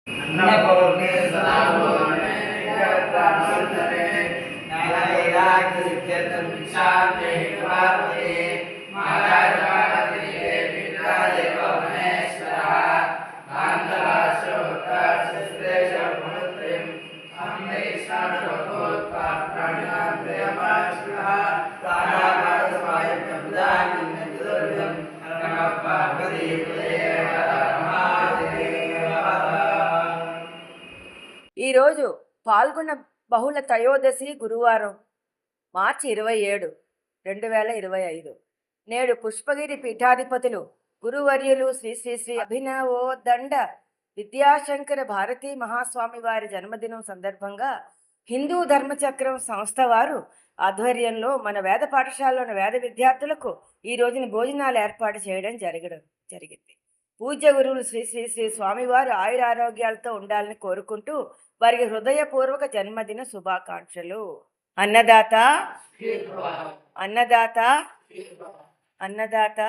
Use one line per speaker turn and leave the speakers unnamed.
अन्नपूर्णे सदापूर्णे जगत्प्राणवत्तरे ज्ञानवैराग्यसिद्ध्यर्थं भिक्षान्ते पार्वते महाराजपार्वती पितादेव महेश्वरः कान्तराशोत्तरश्रेष्ठमुत्रिम् अम्बैष्णानोत्पाप्राणिनान्द्रयमाश्रः तारापारसमायुक्तबुधानिन्दुर्गम् नमः पार्वतीपदे
ఈరోజు పాల్గొన్న బహుళ త్రయోదశి గురువారం మార్చి 27, 2025. నేడు పుష్పగిరి పీఠాధిపతులు గురువర్యులు శ్రీ శ్రీ శ్రీ అభినవోదండ విద్యాశంకర భారతీ మహాస్వామి వారి జన్మదినం సందర్భంగా హిందూ ధర్మచక్రం సంస్థ వారు ఆధ్వర్యంలో మన వేద పాఠశాలలోని వేద విద్యార్థులకు ఈ రోజున భోజనాలు ఏర్పాటు చేయడం జరిగింది. పూజ్య గురువులు శ్రీ శ్రీ శ్రీ స్వామివారు ఆయురారోగ్యాలతో ఉండాలని కోరుకుంటూ వారికి హృదయపూర్వక జన్మదిన శుభాకాంక్షలు. అన్నదాత అన్నదాత అన్నదాత